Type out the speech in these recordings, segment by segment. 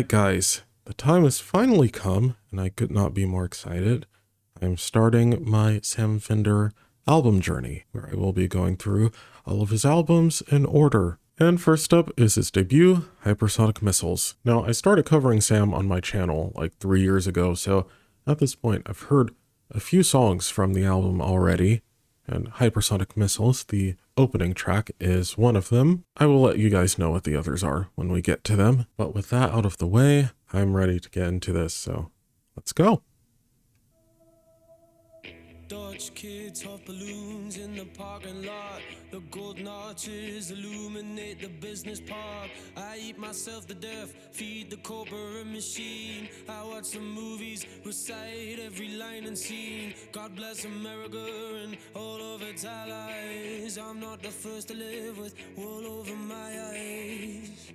Alright guys, the time has finally come, and I could not be more excited. I'm starting my Sam Fender album journey, where I will be going through all of his albums in order. And first up is his debut, Hypersonic Missiles. Now, I started covering Sam on my channel like 3 years ago, so at this point I've heard a few songs from the album already, and Hypersonic Missiles, the opening track, is one of them. I will let you guys know what the others are when we get to them. But with that out of the way, I'm ready to get into this, so let's go. Dutch kids hot balloons in the parking lot. The golden arches illuminate the business park. I eat myself to death, feed the corporate machine. I watch the movies, recite every line and scene. God bless America and all of its allies. I'm not the first to live with wool over my eyes.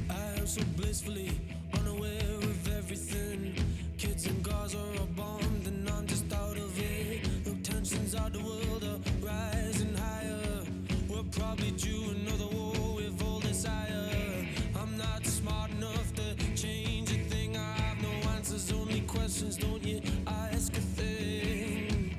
I am so blissfully unaware of everything. Kids in Gaza are bombed and I'm just out of it. The tensions of the world are rising higher. We're probably due another war with all desire. I'm not smart enough to change a thing. I have no answers, only questions. Don't you ask a thing.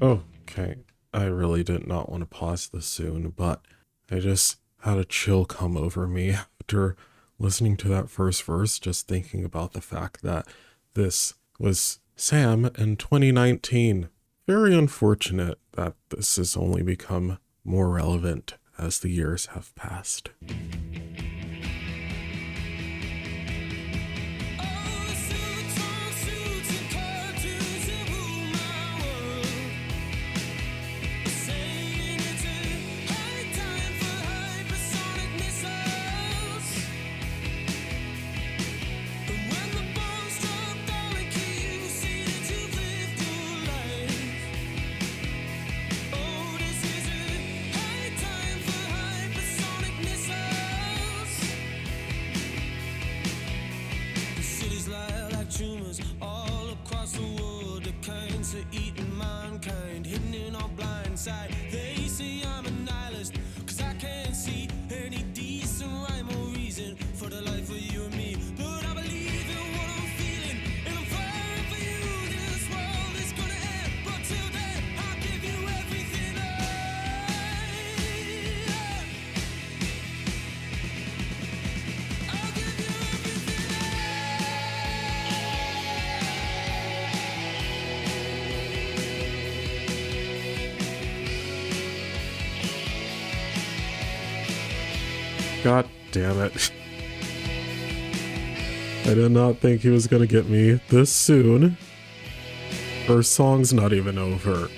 Okay, I really did not want to pause this soon, but I just had a chill come over me after listening to that first verse, just thinking about the fact that this was Sam in 2019. Very unfortunate that this has only become more relevant as the years have passed. All across the world, the kinds of eating mankind, hidden in our blind side. They say I'm a nihilist, cause I can't see any decent rhyme or reason for the life of you and me. But I believe in what I'm feeling, and I'm fighting for you. This world is gonna end, but till then, I'll give you everything I'll give you everything God damn it. I did not think he was gonna get me this soon. First song's not even over.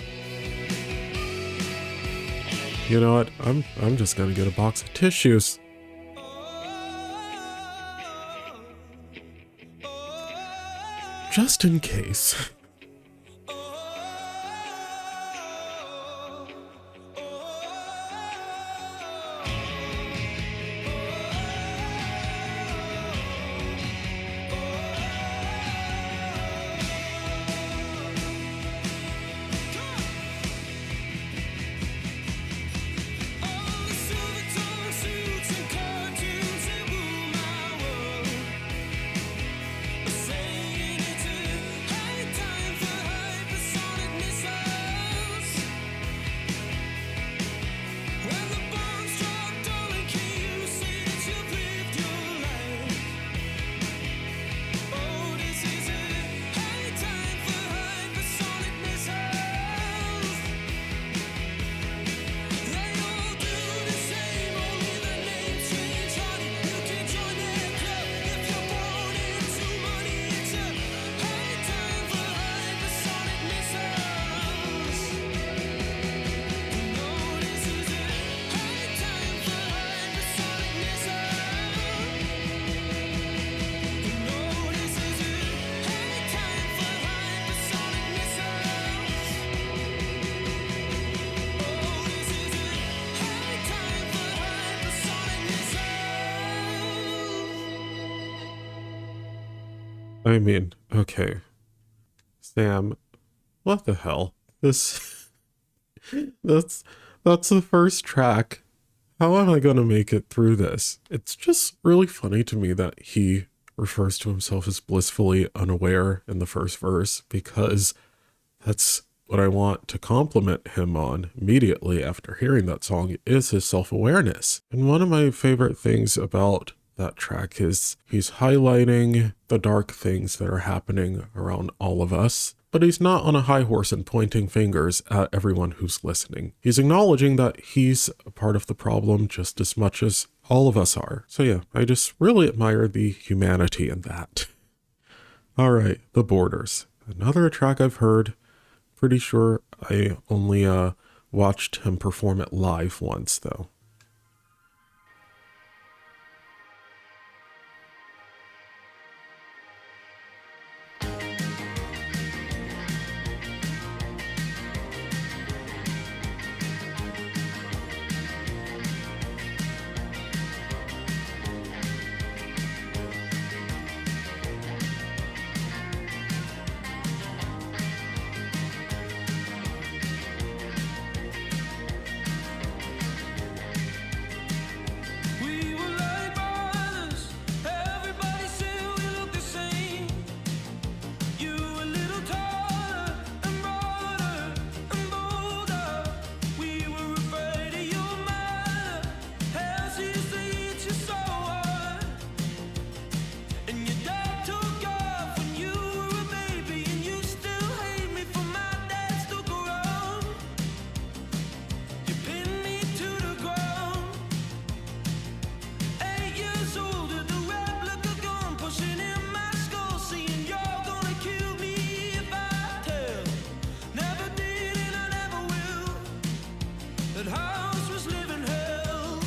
You know what? I'm just gonna get a box of tissues. Just in case. I mean, okay. Sam, what the hell? This that's the first track How am I going to make it through this? It's just really funny to me that he refers to himself as blissfully unaware in the first verse, because that's what I want to compliment him on immediately after hearing that song is his self-awareness. And one of my favorite things about that track is he's highlighting the dark things that are happening around all of us, but he's not on a high horse and pointing fingers at everyone who's listening. He's acknowledging that he's a part of the problem just as much as all of us are. So yeah, I just really admire the humanity in that. All right, The Borders. Another track I've heard. Pretty sure I only watched him perform it live once, though. We were like brothers. Everybody said we looked the same. You a little taller and broader and bolder. We were afraid of your mother. How she used to eat you so hard. And your dad took off when you were a baby. And you still hate me for my dad stuck around. You pinned me to the ground. 8 years older, the replica gun pushing in my skull, saying you're gonna kill me if I tell. Never did and I never will. That house was living hell.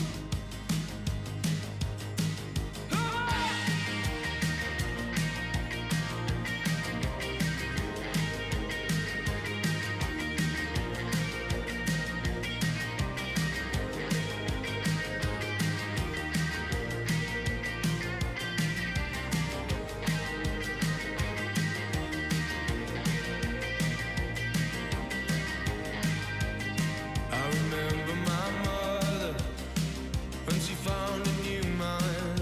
I remember my mother when she found a new mind.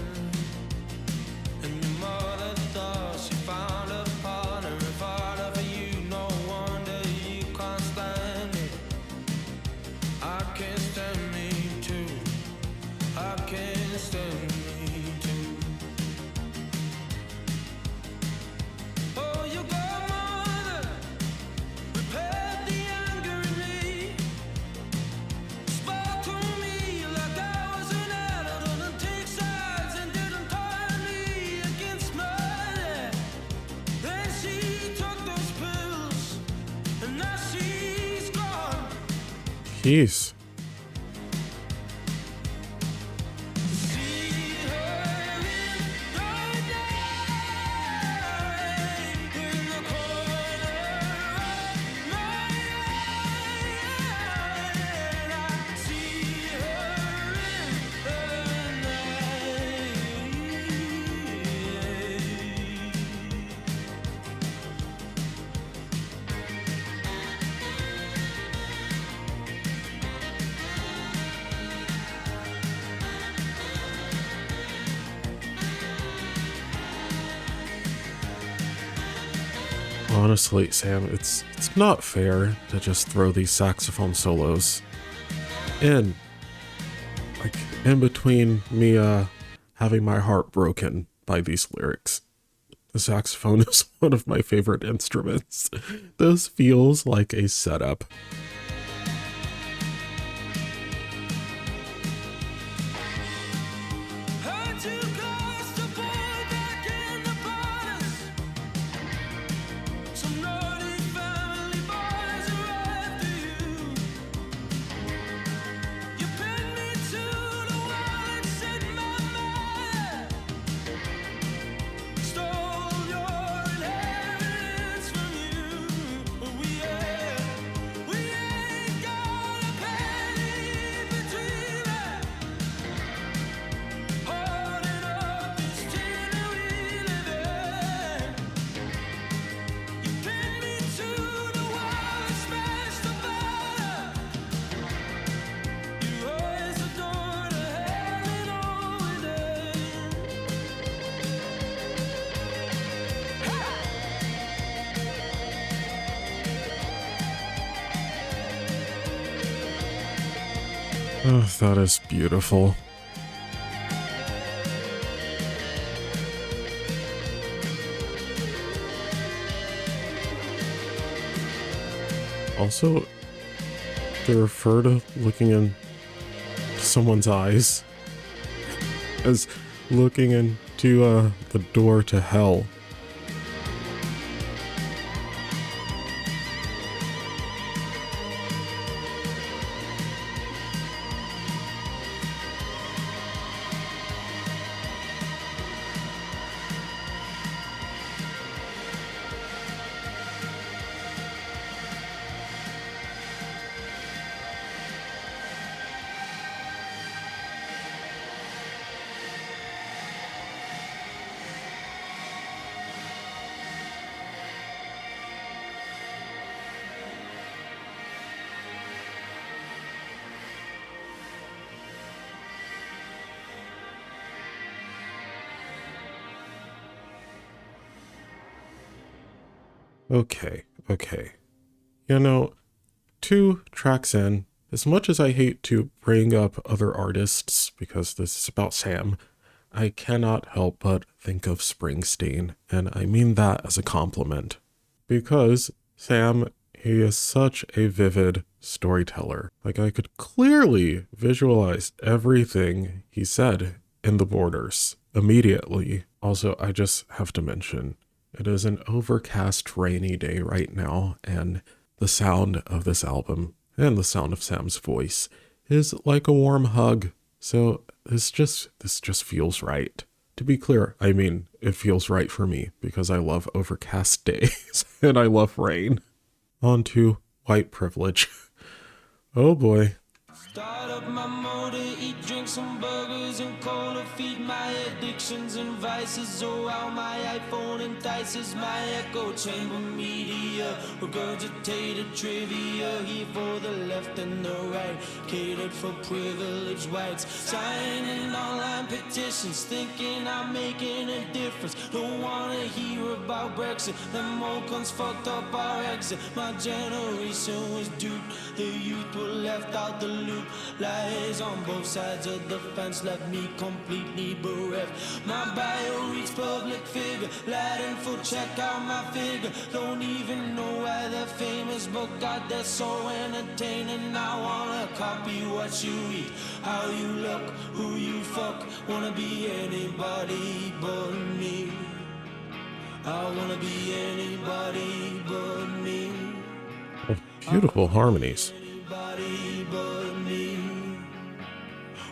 And your mother thought she found a partner and father for you. No wonder you can't stand it. I can't stand me too. I can't stand me too. Oh, your godmother repaired the anger in me. Spoke to me like I was an adult, and take sides and didn't turn me against my dad. Then she took those pills, and now she's gone. Jeez. See her in the night, in the corner of my eye. I see her in the Honestly, Sam, it's not fair to just throw these saxophone solos in, like, in between me having my heart broken by these lyrics. The saxophone is one of my favorite instruments. This feels like a setup. Heard you cast a boy back in the borders. Some naughty family boys are after you. You pinned me to the wall and set my mother. Stole your inheritance from you. We had Oh, that is beautiful. Also, they refer to looking in someone's eyes as looking into the door to hell. Okay. You know, 2 tracks in, as much as I hate to bring up other artists because this is about Sam, I cannot help but think of Springsteen, and I mean that as a compliment. Because Sam, he is such a vivid storyteller. Like, I could clearly visualize everything he said in the borders immediately. Also, I just have to mention, it is an overcast, rainy day right now, and the sound of this album and the sound of Sam's voice is like a warm hug. So this just feels right. To be clear, I mean, it feels right for me because I love overcast days and I love rain. On to white privilege. Oh boy. Start up my motor, eat, drink some burgers and cola, feed my addictions and vices. Oh, how my iPhone entices my echo chamber media. Regurgitated trivia here for the left and the right, catered for privileged whites. Signing online petitions, thinking I'm making a difference. Don't wanna hear about Brexit, them old cunts fucked up our exit. My generation was duped, the youth were left out the loop. Lies on both sides of the fence left me completely bereft. My bio reads public figure, Latin full, check out my figure. Don't even know why they're famous, but God, they're so entertaining. I wanna copy what you eat, how you look, who you fuck. Wanna be anybody but me. I wanna be anybody but me. Oh, beautiful harmonies. Anybody but me.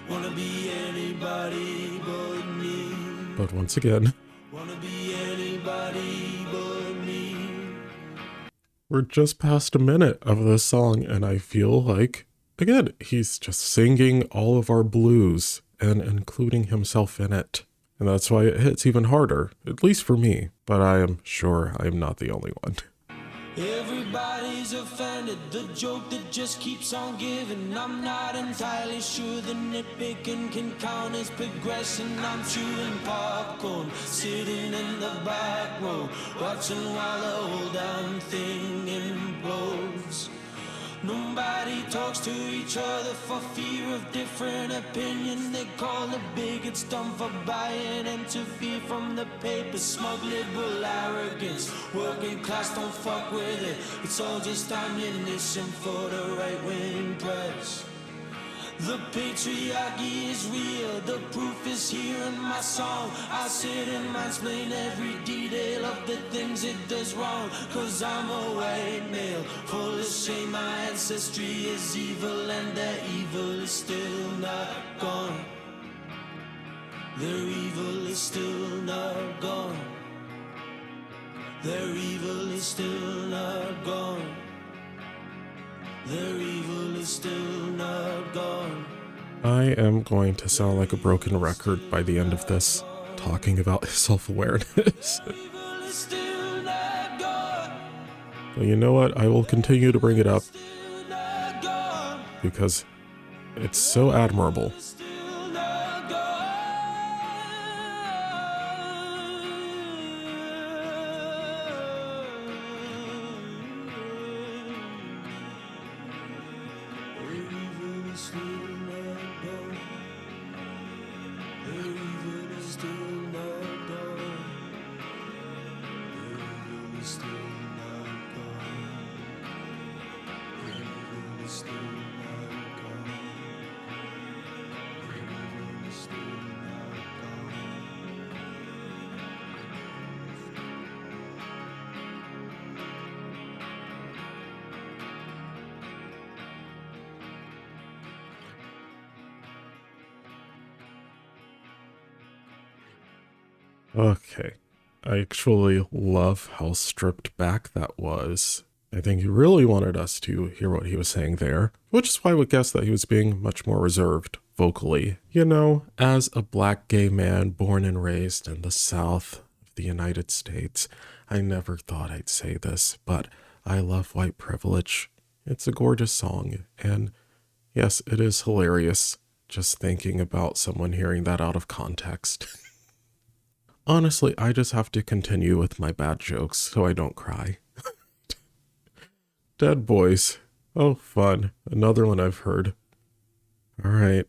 Wanna be anybody but me. But once again, Wanna be anybody but me. we're just past a minute of this song, and I feel like, again, he's just singing all of our blues and including himself in it. And that's why it hits even harder, at least for me. But I am sure I am not the only one. Everybody's offended, the joke that just keeps on giving. I'm not entirely sure the nitpicking can count as progression. I'm chewing popcorn, sitting in the back row, watching while the whole damn thing implodes. Nobody talks to each other for fear of different opinion. They call the bigots dumb for buying into fear from the paper. Smug liberal arrogance, working class don't fuck with it. It's all just ammunition for the right-wing press. The patriarchy is real, the proof is here in my song. I sit and mansplain every detail of the things it does wrong. Cause I'm a white male, full of shame. My ancestry is evil and their evil is still not gone. Their evil is still not gone. Their evil is still not gone. Their evil is still not gone. I am going to sound like a broken record by the end of this, talking about self-awareness. But you know what? I will continue to bring it up because it's so admirable. Okay. I actually love how stripped back that was. I think he really wanted us to hear what he was saying there, which is why I would guess that he was being much more reserved vocally. You know, as a black gay man born and raised in the South of the United States, I never thought I'd say this, but I love white privilege. It's a gorgeous song, and yes, it is hilarious just thinking about someone hearing that out of context. Honestly, I just have to continue with my bad jokes so I don't cry. Dead Boys. Oh, fun. Another one I've heard. All right.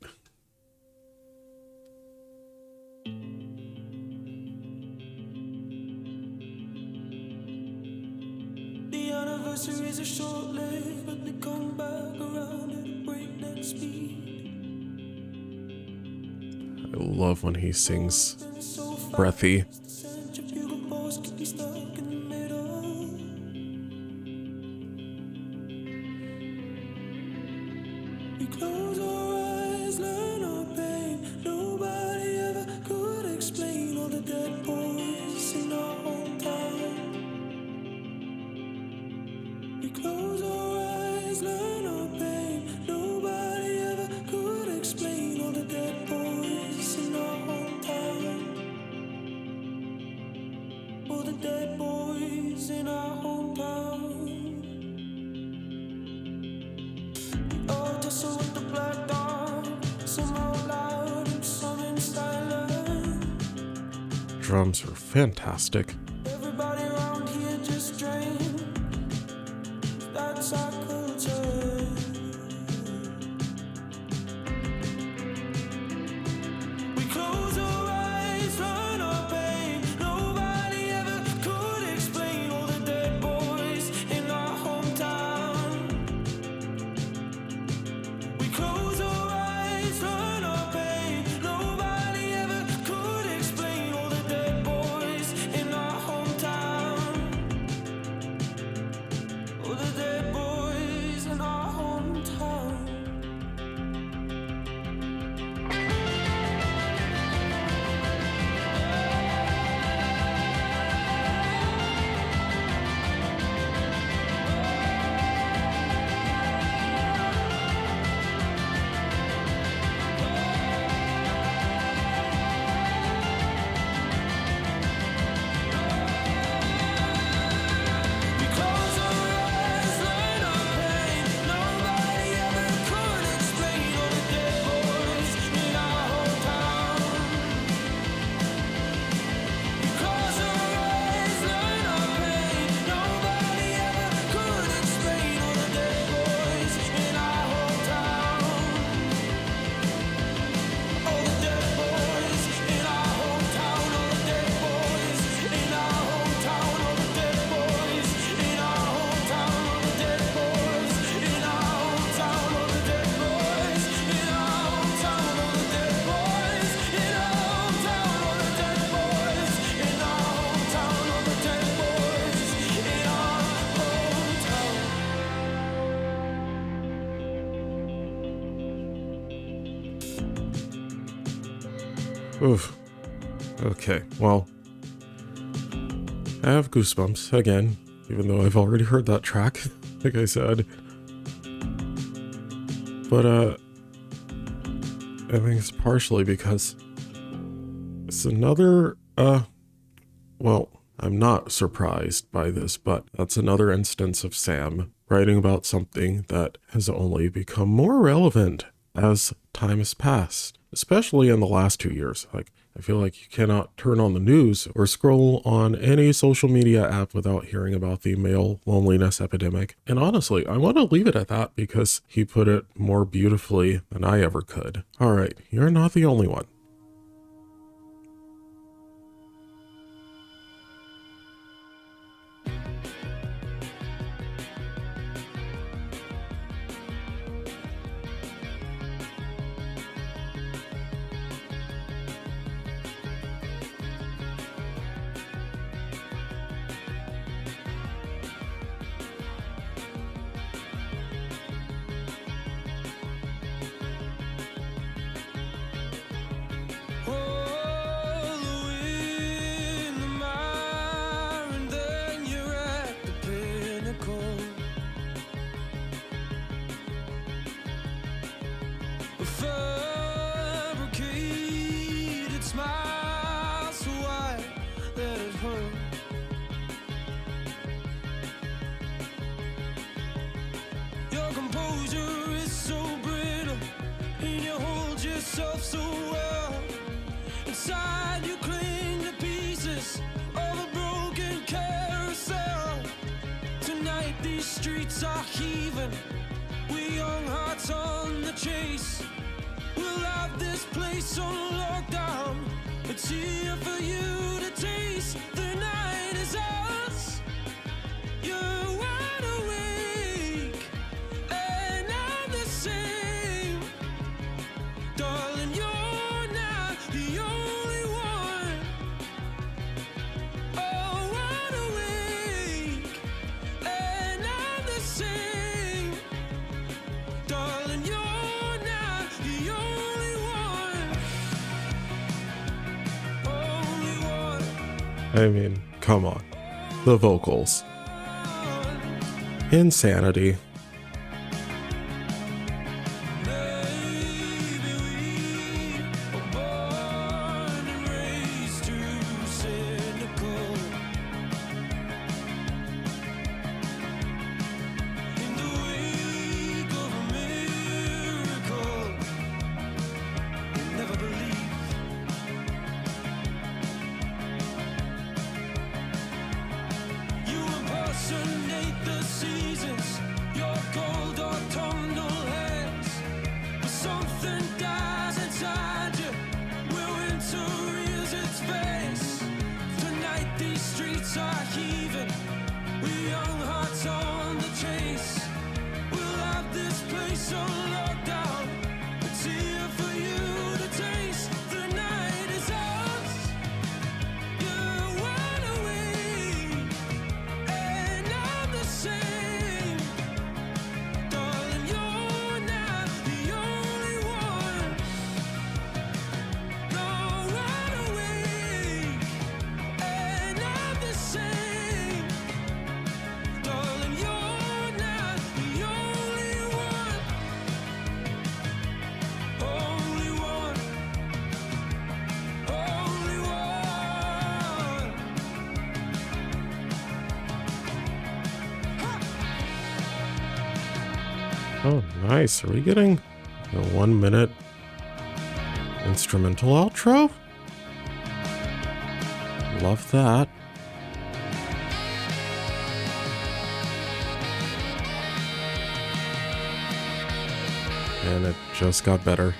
The anniversaries are short-lived, but they come back around at a breakneck speed. I love when he sings Been so breathy. fast, the centrifugal force keep me stuck in the middle. We close our eyes, learn our pain. Nobody ever could explain all the dead boys in our hometown. We close our eyes, learn our pain. Nobody ever could explain all the dead boys in our hometown. All the dead boys in our hometown. Oh, tussle with the black dog. Some out loud and some in silence. Drums are fantastic. Everybody around here just drained. That's our culture. We close our eyes, learn our pain. Nobody ever could explain all the dead boys in our hometown. We close our eyes, learn our pain. Nobody ever could explain all the dead boys in our hometown. All the dead boys in our hometown. We close our eyes, learn our pain. Nobody ever could explain all the dead boys in our hometown. We close our eyes, learn our pain. Nobody ever could explain all the dead boys in our hometown. All the dead boys in our hometown. All the dead boys in our hometown. All the dead boys in our hometown. All the dead boys in our hometown. All the dead boys in our hometown. All the dead boys in our hometown. All the dead boys in our hometown. All the dead boys in our hometown. Oof. Okay, well, I have goosebumps again, even though I've already heard that track, like I said. But, I think it's partially because it's another, well, I'm not surprised by this, but that's another instance of Sam writing about something that has only become more relevant as time has passed, especially in the last 2 years. Like, I feel like you cannot turn on the news or scroll on any social media app without hearing about the male loneliness epidemic. And honestly, I want to leave it at that because he put it more beautifully than I ever could. All right, you're not the only one. inside you cling to pieces of a broken carousel. Tonight these streets are heaving, we young hearts on the chase. We'll have this place on lockdown, it's here for you to taste. The night is ours, you're wide awake, and I'm the same. Darling, you're not the only one. Oh, wide awake, and I'm the same. Darling, you're not the only one. Only one. I mean, come on. The vocals. Insanity. Maybe we were born and raised too cynical. In the wake of a miracle, we never believe. You impersonate the seasons, your cold autumnal hands. But something dies inside you, where winter rears its face. Tonight these streets are heaving, we young hearts on the chase. We'll have this place on lockdown, it's here for you to taste. The night is ours, you're wide awake, and I'm the same. Darling, you're not the only one. You're wide awake, and I'm the same. Darling, you're not the only one. Only one. Only one. Oh, nice. Are we getting a 1 minute instrumental outro? Love that. And it just got better.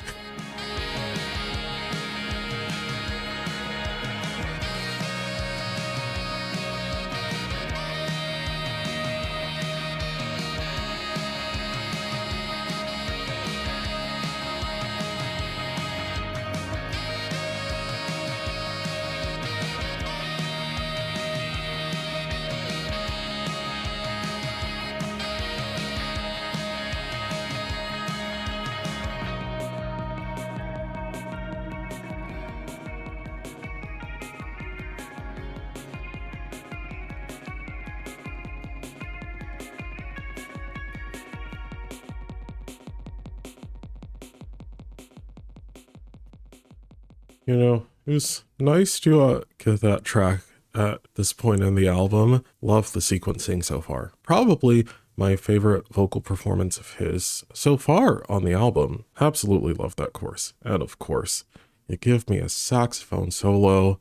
You know, it was nice to get that track at this point in the album. Love the sequencing so far. Probably my favorite vocal performance of his so far on the album. Absolutely love that chorus. And of course, you give me a saxophone solo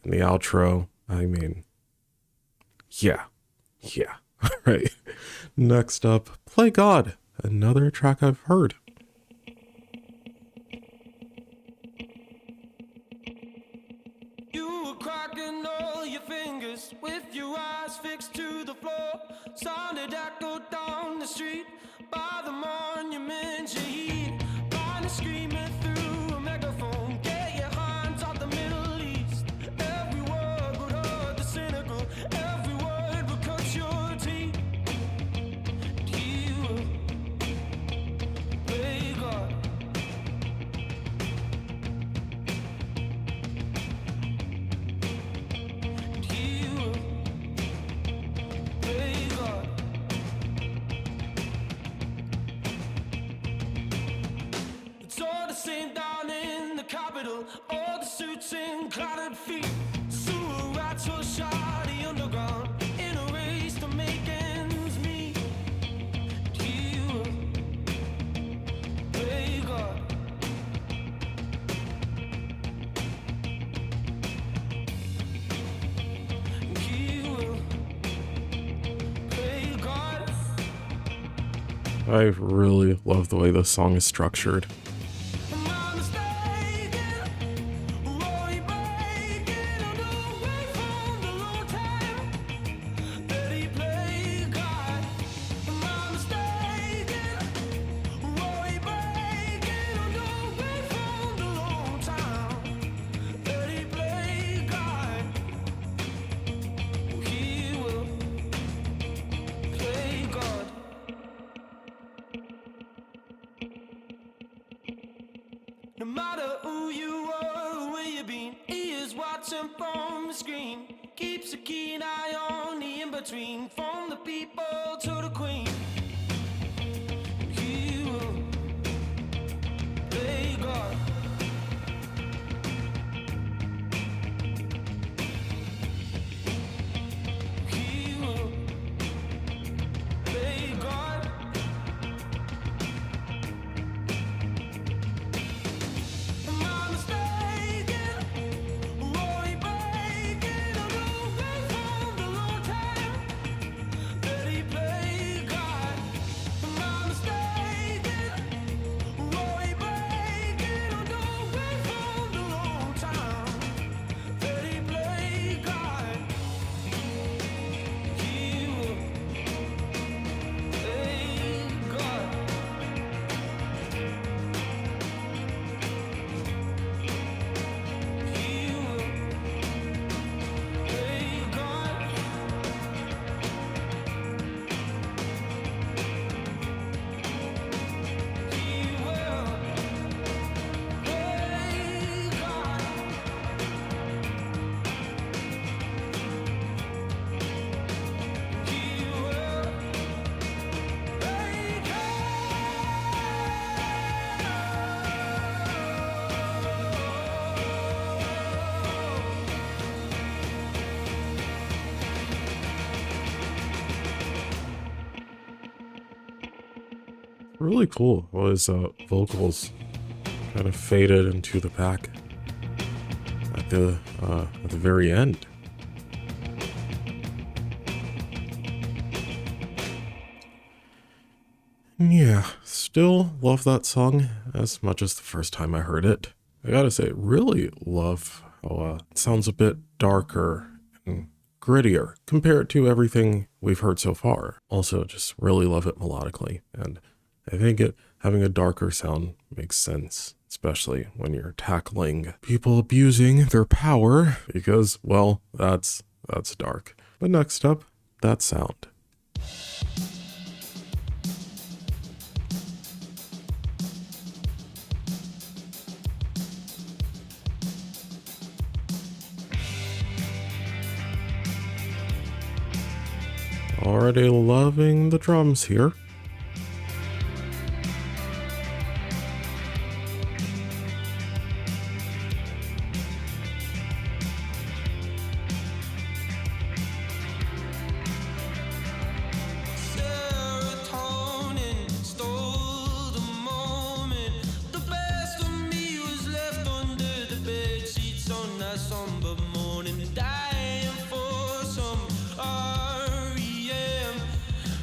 in the outro. I mean, yeah. All right. Next up, Play God, another track I've heard. You were cracking all your fingers with your eyes fixed to the floor. Sounded echoed down the street by the monument you heed. Blind screaming through a megaphone. Get your hands off the Middle East. Every word would hurt the cynical. Every word would cut your teeth. You will play God. Same down in the Capitol, all the suits and clouded feet. Sewer rats will shot the underground in a race to make ends meet. You play God. I really love the way this song is structured. Am I mistaken? Were we breaking away from the long time that he played God? Am I mistaken? Were we breaking away from the long time that he played God? He will play God. No matter who you are, where you been, he is watching from the screen. Keeps a keen eye on the in-between, from the people to the queen. He will play God. He will play God. Am I mistaken? Were we breaking away from the long time that he played God? Am I mistaken? Were we breaking away from the long time that he played God? He will play God. He will play God. He will play God. He will play Really cool. Well, his vocals kind of faded into the back at the very end. Yeah, still love that song as much as the first time I heard it. I gotta say, really love how it sounds a bit darker and grittier compared to everything we've heard so far. Also, just really love it melodically, and I think it having a darker sound makes sense, especially when you're tackling people abusing their power, because, well, that's dark. But next up, that sound. Already loving the drums here. Serotonin stole the moment. The best of me was left under the bed sheets on that somber morning, dying for some REM.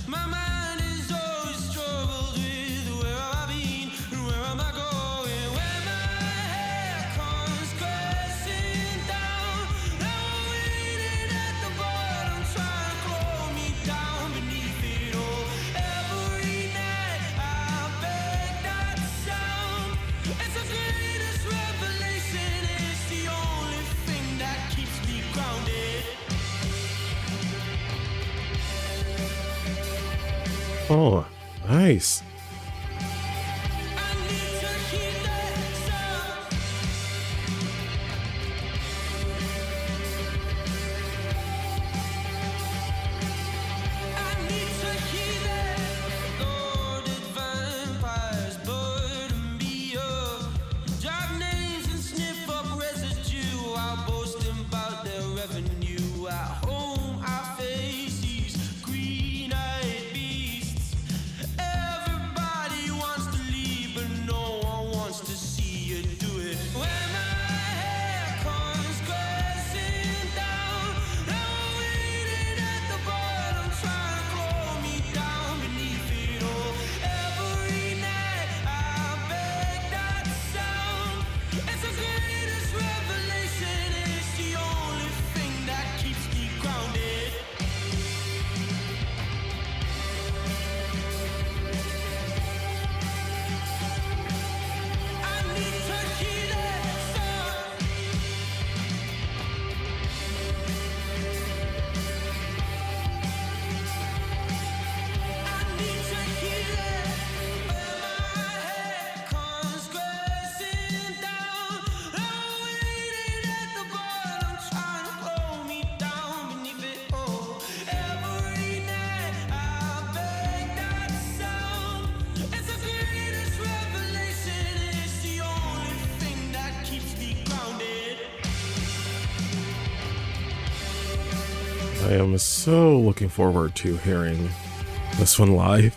My mind has always struggled with where have I been and where am I going? When my head comes crashing down, now I'm waiting at the bottom, trying to close me down beneath it all. Every night I beg that sound. It's the greatest revelation. It's the only thing that keeps me grounded. Oh, nice. I need to hear that sound. I need to hear that. Loaded vampires burden me up. Drag names and sniff up residue while boasting about their revenue. At home I face these green-eyed beasts. Every I am so looking forward to hearing this one live.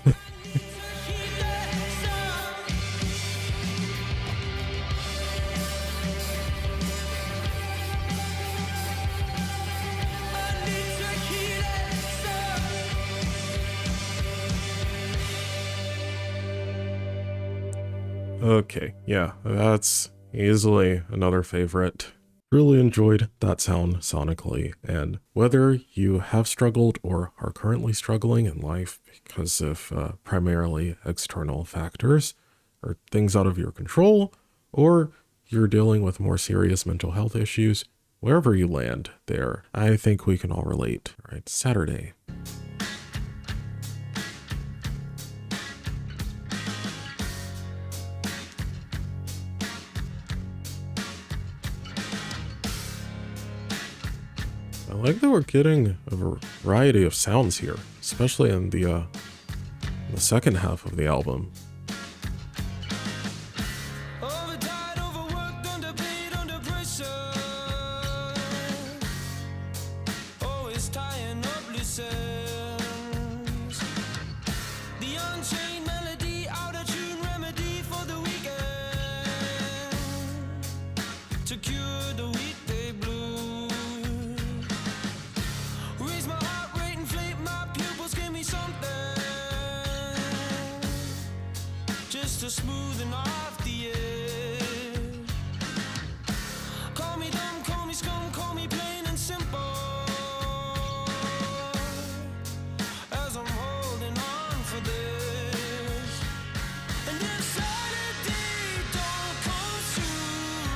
Okay, yeah, that's easily another favorite. Really enjoyed that sound sonically, and whether you have struggled or are currently struggling in life because of primarily external factors or things out of your control, or you're dealing with more serious mental health issues, wherever you land there, I think we can all relate. All right, Saturday. I like that we're getting a variety of sounds here, especially in the second half of the album. Overtired, overworked, underpaid, under pressure. Always tying up loose ends. The unchained melody, out of tune remedy for the weekend. To cure the weekday blues. Raise my heart rate, inflate my pupils, give me something. Just to smoothen off the edge. Call me dumb, call me scum, call me plain and simple. As I'm holding on for this. And if Saturday don't come soon,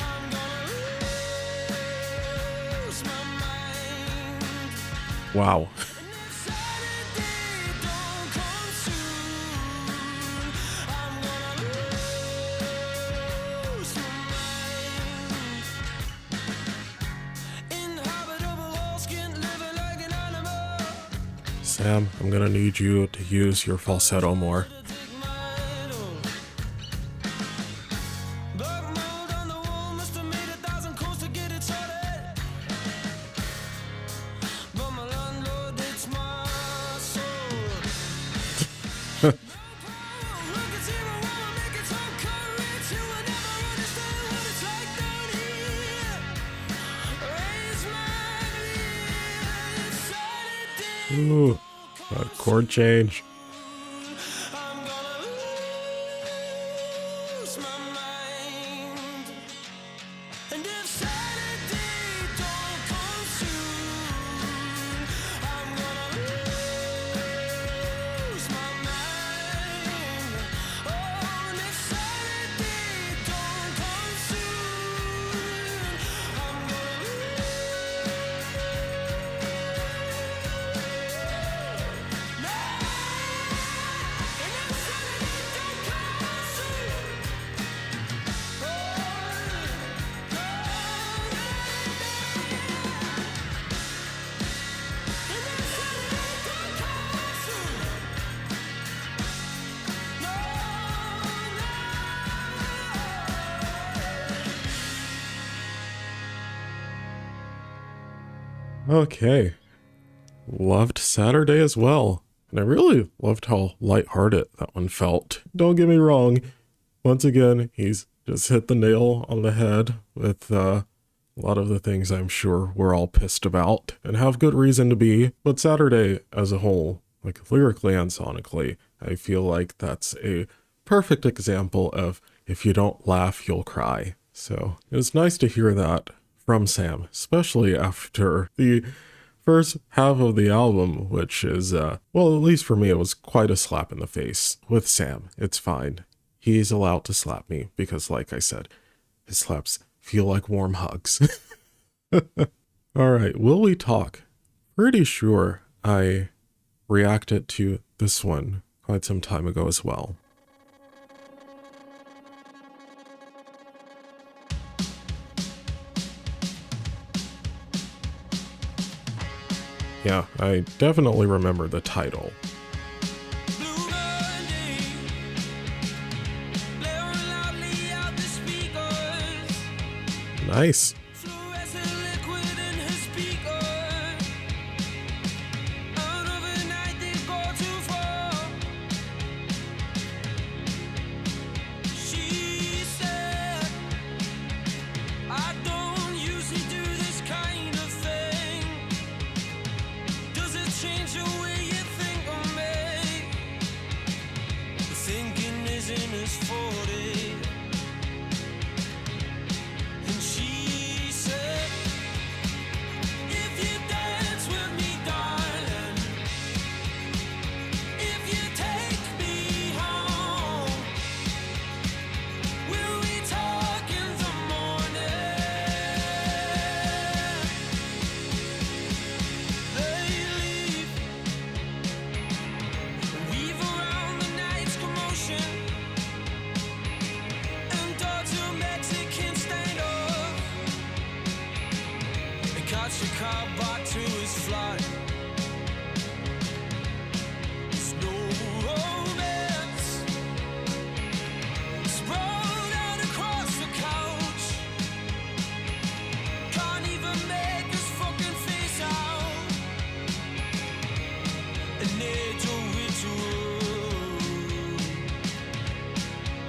I'm gonna lose my mind. Wow. And if Saturday don't come soon, I'm gonna lose my mind. Inhabitable, all skin, living like an animal. Sam, I'm gonna need you to use your falsetto more. To take my idol. Black mold on the wall, must have made 1,000 calls to get it started. But my landlord, it's my soul. Look at zero, wanna make it so courage. You will never understand what it's like down here. Raise my Saturday. Ooh, that chord change. I'm gonna lose my mind. And if Saturday don't come soon, I'm gonna lose my mind. Oh, and if Saturday don't come soon, I'm gonna Okay. Loved Saturday as well. And I really loved how lighthearted that one felt. Don't get me wrong. Once again, he's just hit the nail on the head with a lot of the things I'm sure we're all pissed about and have good reason to be. But Saturday as a whole, like lyrically and sonically, I feel like that's a perfect example of if you don't laugh, you'll cry. So it was nice to hear that from Sam, especially after the first half of the album, which is, well, at least for me, it was quite a slap in the face. With Sam, it's fine. He's allowed to slap me because, like I said, his slaps feel like warm hugs. All right, Will We Talk? Pretty sure I reacted to this one quite some time ago as well. Yeah, I definitely remember the title. Blue Monday, blaring loudly out the speakers. Nice. Fluorescent liquid in his speakers. a car back to his flat. There's no romance. Sprawled out across the couch. Can't even make his fucking face out. An age-old ritual.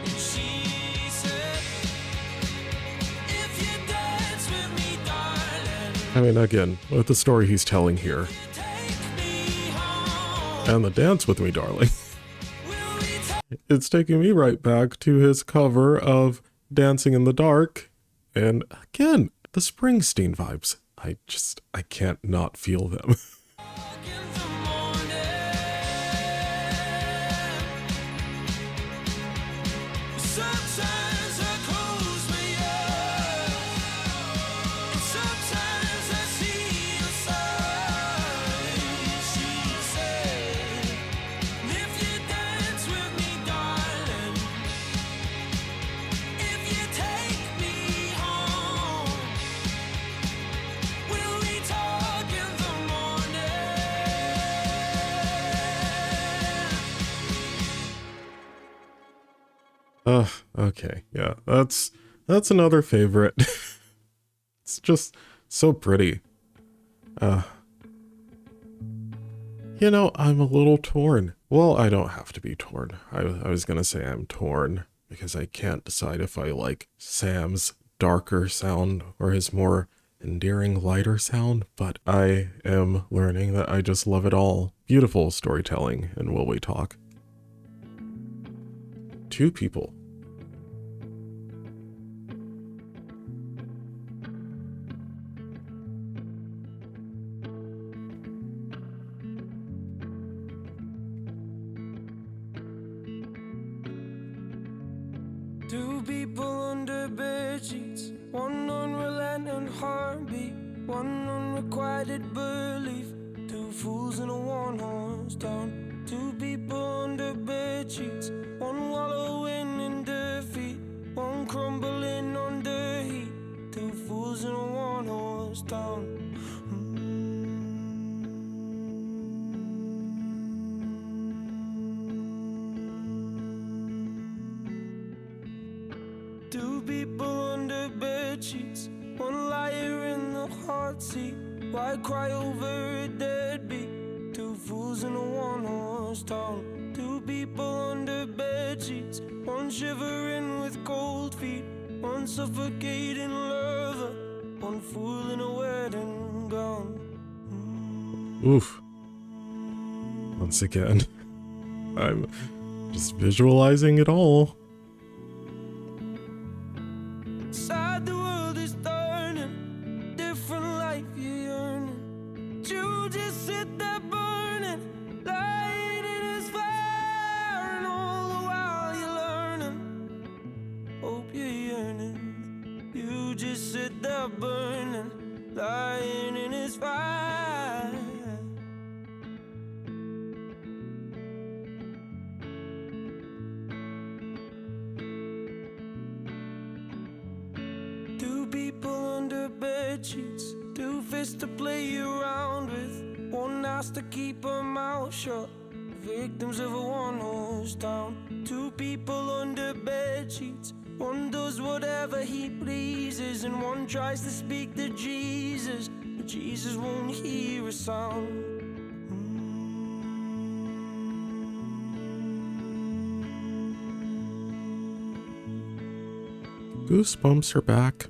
And she said, if you dance with me, darling, I mean, again, with the story he's telling here, take me home. and the dance with me, darling, Will we it's taking me right back to his cover of Dancing in the Dark. And again, the Springsteen vibes. I can't not feel them. talk in the morning? Sometimes I close my eyes, and sometimes I see your sign. She said, if you dance with me, darling, if you take me home, will we talk in the morning? Okay, yeah, that's another favorite. It's just so pretty. You know, I'm a little torn. Well, I don't have to be torn. I was gonna say I'm torn because I can't decide if I like Sam's darker sound or his more endearing, lighter sound, but I am learning that I just love it all. Beautiful storytelling in Will We Talk. Two people. Two people under bed sheets, one unrelenting heartbeat, one unrequited belief. Two fools in a one-horse town. Two people under bed sheets, one wallowing in defeat, one crumbling under heat. Two fools in a one-horse town. Two people under bed sheets, one liar in the hot seat. Why cry over a deadbeat? Two fools in a one-horse town. Two people under bed sheets, one shivering with cold feet, one suffocating lover, one fool in a wedding gown. Oof. Once again, I'm just visualizing it all. Inside the world is turning, different life you're yearning. But you just sit there burning, light in his fire, and all the while you're learning. Hope you're yearning. You just sit there burning, lying in his fire. Two people under bed sheets, two fists to play around with, one has to keep her mouth shut, victims of a one-horse town. Two people under bed sheets, one does whatever he pleases, and one tries to speak to Jesus, but Jesus won't hear a sound. Goosebumps are back.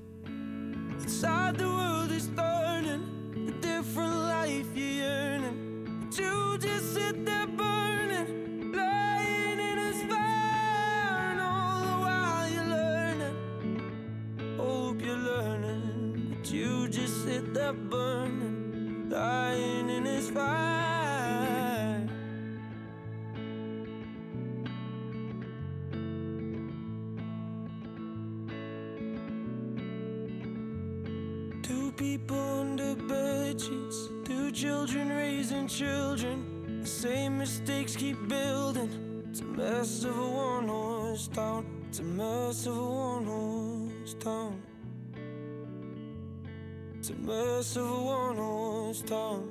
Inside the world is turning, a different life you're yearning. But you just sit there burning, lying in his fire, and all the while you're learning. Hope you're learning, but you just sit there burning, lying in his fire. Two people under bed sheets, two children raising children. The same mistakes keep building. It's a mess of a one-horse town. It's a mess of a one-horse town. to mess of a one-horse town,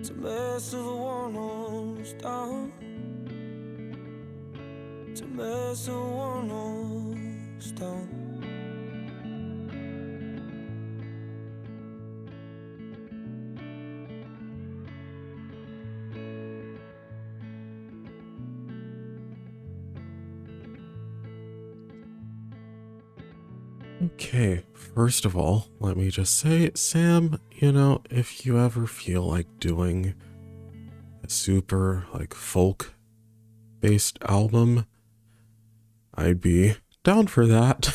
to mess of a one-horse town, to mess of a one-horse town. Okay, first of all, let me just say, Sam, you know, if you ever feel like doing a super, like, folk-based album, I'd be down for that.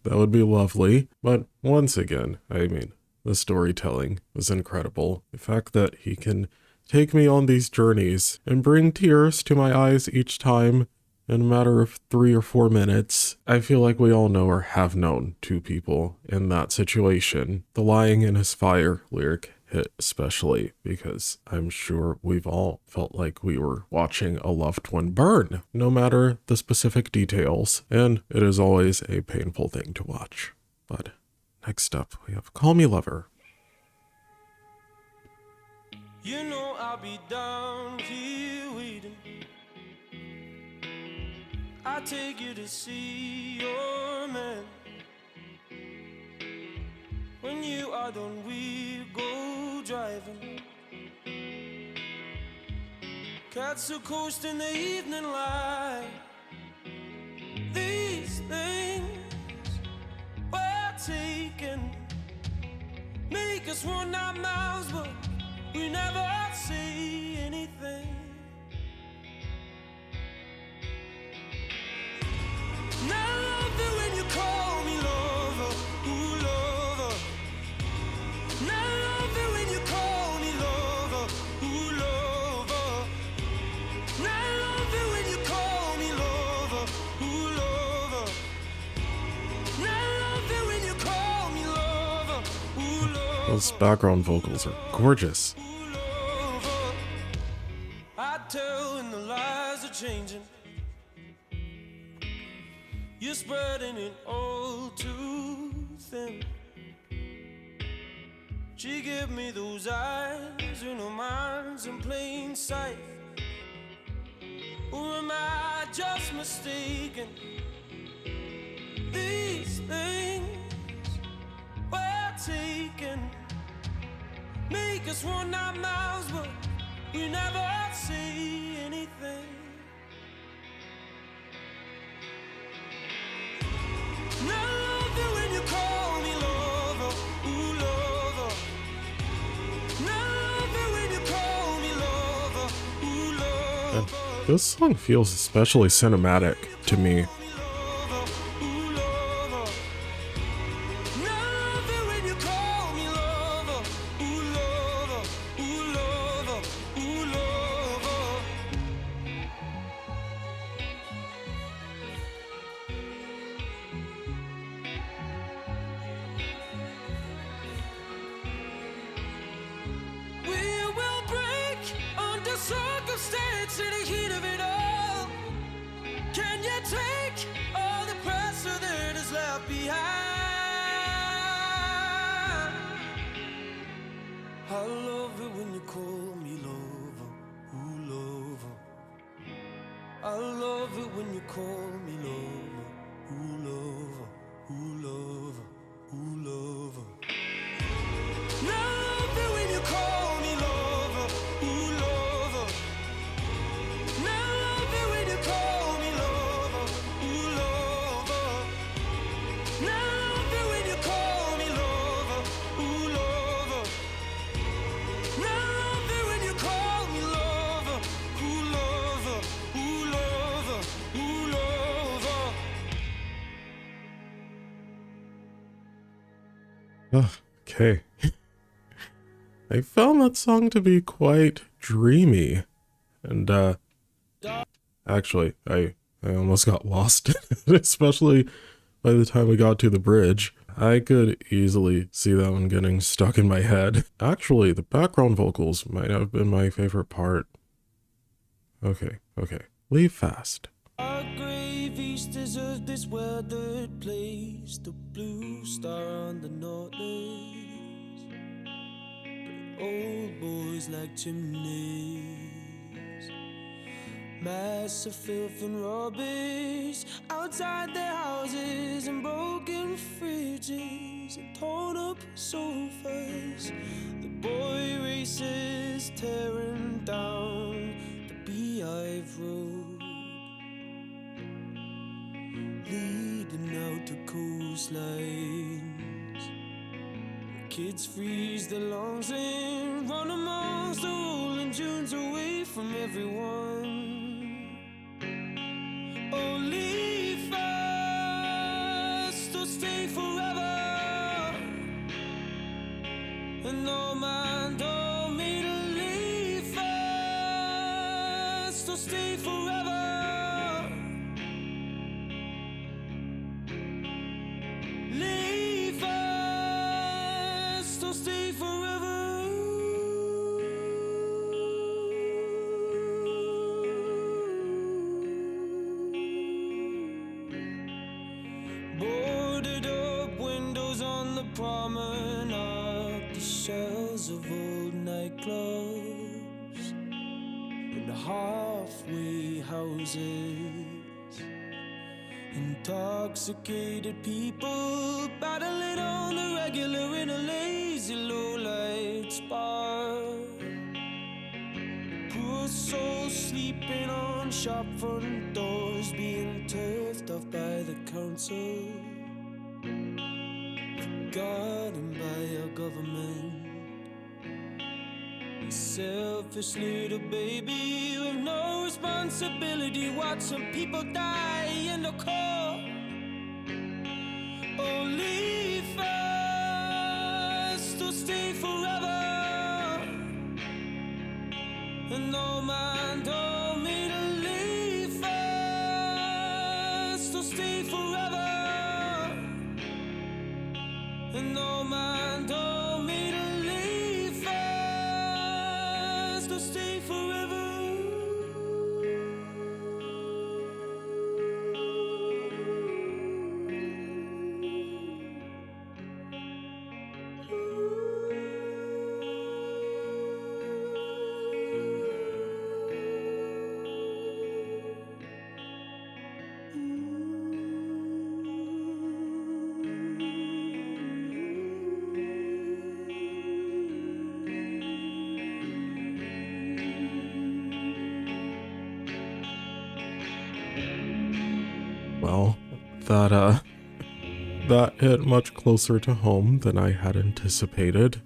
That would be lovely. But once again, I mean, the storytelling was incredible. The fact that he can take me on these journeys and bring tears to my eyes each time in a matter of 3 or 4 minutes. I feel like we all know or have known 2 people in that situation. The lying in his fire lyric hit especially because I'm sure we've all felt like we were watching a loved one burn, no matter the specific details, and it is always a painful thing to watch. But next up, we have Call Me Lover. You know I'll be down here waiting. I take you to see your man. When you are done, we go driving. Cats are coast in the evening light. These things we're taking make us run our mouths, but we never say anything. Now I love it when you call me lover, ooh lover. Now I love it when you call me lover, ooh lover. Now I love it when you call me lover, ooh lover. Now I love it when you call me lover, ooh lover. Those background vocals are gorgeous. Ooh lover. I tell when the lies are changing. You're spreading it all too thin. She gave me those eyes in her mind's in plain sight. Or am I just mistaken? These things we're taking make us run our mouths, but we never say anything. Now I love it when you call me lover, ooh lover. Now I love it when you call me lover, ooh lover. And this song feels especially cinematic to me. Now I love it when you call me lover, ooh lover, ooh lover, ooh lover. We will break under circumstance in the heat of it all. Can you take all the pressure that is left behind? I love it when you call me lover, ooh lover. I love it when you call me lover, ooh lover, ooh lover, ooh lover. Now I love it when you call me lover, ooh lover. Now I love it when you call me lover, ooh lover. Now I love it when you call me lover, ooh lover. Now I love it when you call me lover, ooh lover, ooh lover, ooh lover. Okay. I found that song to be quite dreamy. And, actually, I almost got lost, especially by the time we got to the bridge. I could easily see that one getting stuck in my head. Actually, the background vocals might have been my favorite part. Okay. Leave fast. Our gravy tasters of this weathered place, the blue star on the northlands. But old boys like chimneys, massive filth and rubbish outside their houses, and broken fridges and torn up sofas. The boy races tearing down the beehive road, leading out to coastlines. The kids freeze their lungs and run amongst the rolling dunes, away from everyone. Oh, leave us to stay forever, and no man told me to leave us to stay forever. Leave us to stay forever. Boarded up windows on the promenade, the shells of old nightclubs and halfway houses. Intoxicated people battling on the regular in a lazy low-light spa. Poor souls sleeping on shop front doors, being turfed off by the council, forgotten by our government. A selfish little baby with no responsibility, watching people die in the cold. Oh, leave us to stay forever, and no man told me to leave us to stay forever, and no man told me to leave us to stay forever. Well, that hit much closer to home than I had anticipated.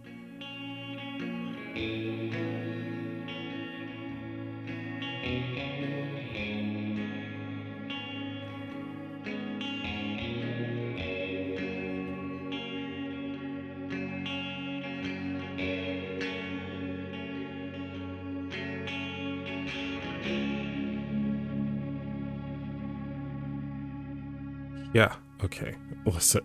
Yeah, okay, listen.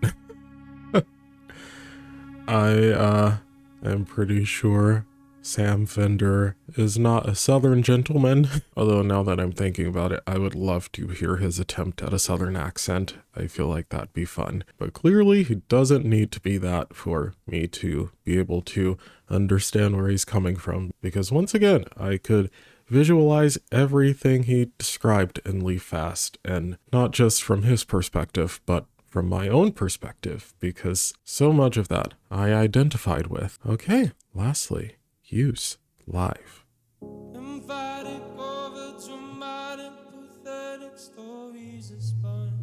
I am pretty sure Sam Fender is not a southern gentleman. Although now that I'm thinking about it, I would love to hear his attempt at a southern accent. I feel like that'd be fun. But clearly he doesn't need to be that for me to be able to understand where he's coming from. Because once again, I could visualize everything he described in Leave Fast, and not just from his perspective, but from my own perspective, because so much of that I identified with. Okay, lastly, use live. Inviting over dramatic, pathetic stories are spun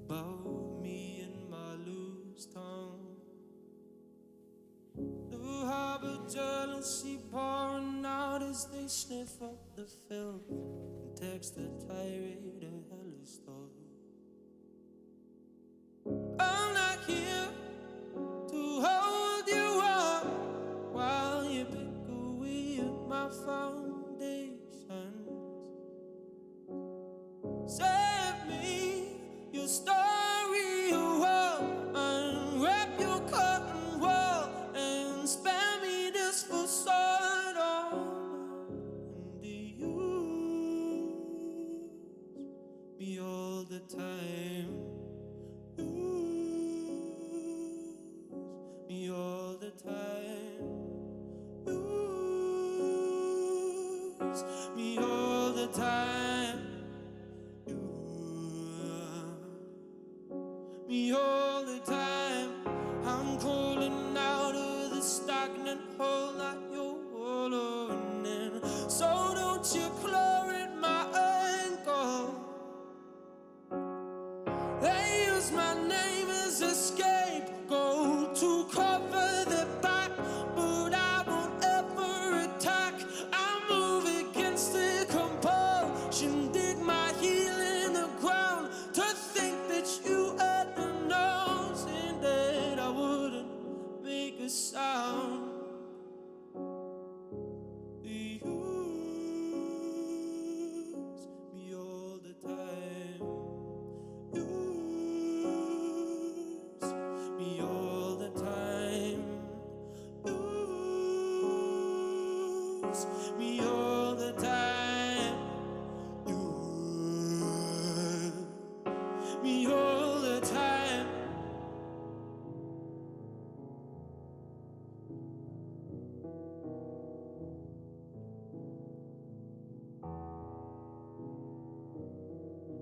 about me and my loose tongue. The harbor jealousy pouring out as they sniff up the filth and text a tirade of hellish thought. I'm not here to hold you up while you pick away at my foundations. Set me your story well, unwrap your curtain wall, and spare me this facade on, and use me all the me all the time. I'm crawling out of the stagnant hole that you're wallowing in. So don't you claw at my ankle. They use my name as a scapegoat to cover their back, but I won't ever attack. I move against the compulsion, dig my heel in the ground, to think that you had the nose and that I wouldn't make a sound. They use me all the time. Use me all the time. Use me all the time. Use me all the time.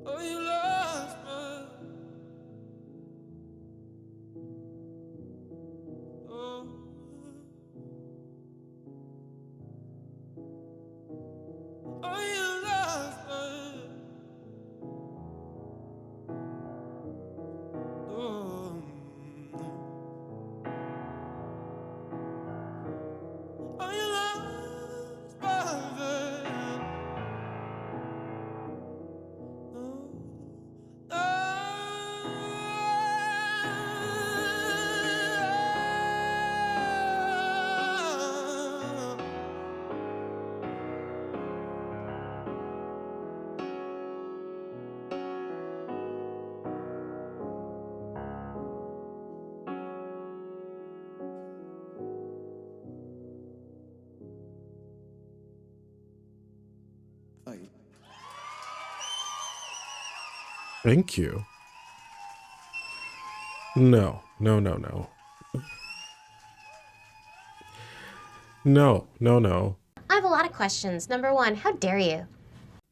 Oh, you lost me. Oh, oh, you lost me. Oh, oh, you lost my veil. Oh, Thank you. No, no, no, no. No, no, no. I have a lot of questions. Number one, how dare you?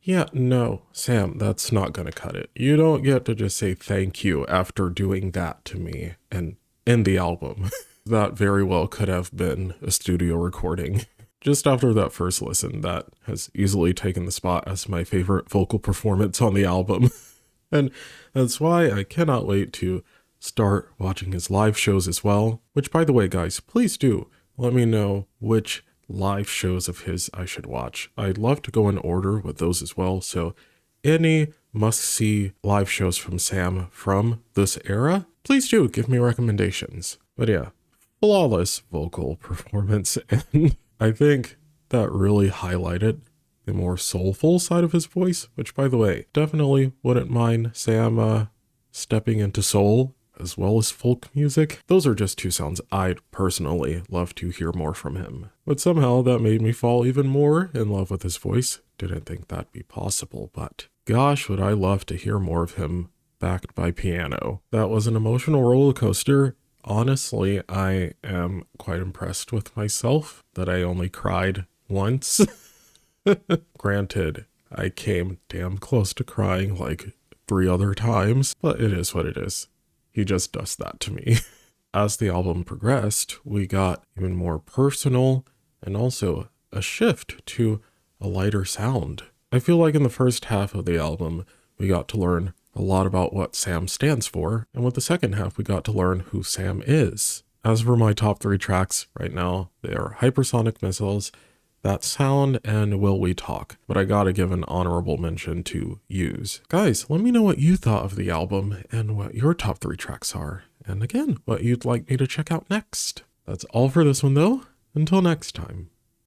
Yeah, no, Sam, that's not gonna cut it. You don't get to just say thank you after doing that to me and in the album. That very well could have been a studio recording. Just after that first listen, that has easily taken the spot as my favorite vocal performance on the album. And that's why I cannot wait to start watching his live shows as well. Which, by the way, guys, please do let me know which live shows of his I should watch. I'd love to go in order with those as well. So any must-see live shows from Sam from this era, please do give me recommendations. But yeah, flawless vocal performance. And I think that really highlighted the more soulful side of his voice, which, by the way, definitely wouldn't mind Sam stepping into soul as well as folk music. Those are just two sounds I'd personally love to hear more from him. But somehow that made me fall even more in love with his voice. Didn't think that'd be possible, but gosh, would I love to hear more of him backed by piano. That was an emotional roller coaster. Honestly, I am quite impressed with myself that I only cried once. Granted, I came damn close to crying like 3 other times, but it is what it is. He just does that to me. As the album progressed, we got even more personal and also a shift to a lighter sound. I feel like in the first half of the album, we got to learn a lot about what Sam stands for, and with the second half, we got to learn who Sam is. As for my top 3 tracks right now, they are Hypersonic Missiles, That Sound, and Will We Talk, but I gotta give an honorable mention to Use. Guys, let me know what you thought of the album and what your top 3 tracks are, and again, what you'd like me to check out next. That's all for this one though. Until next time.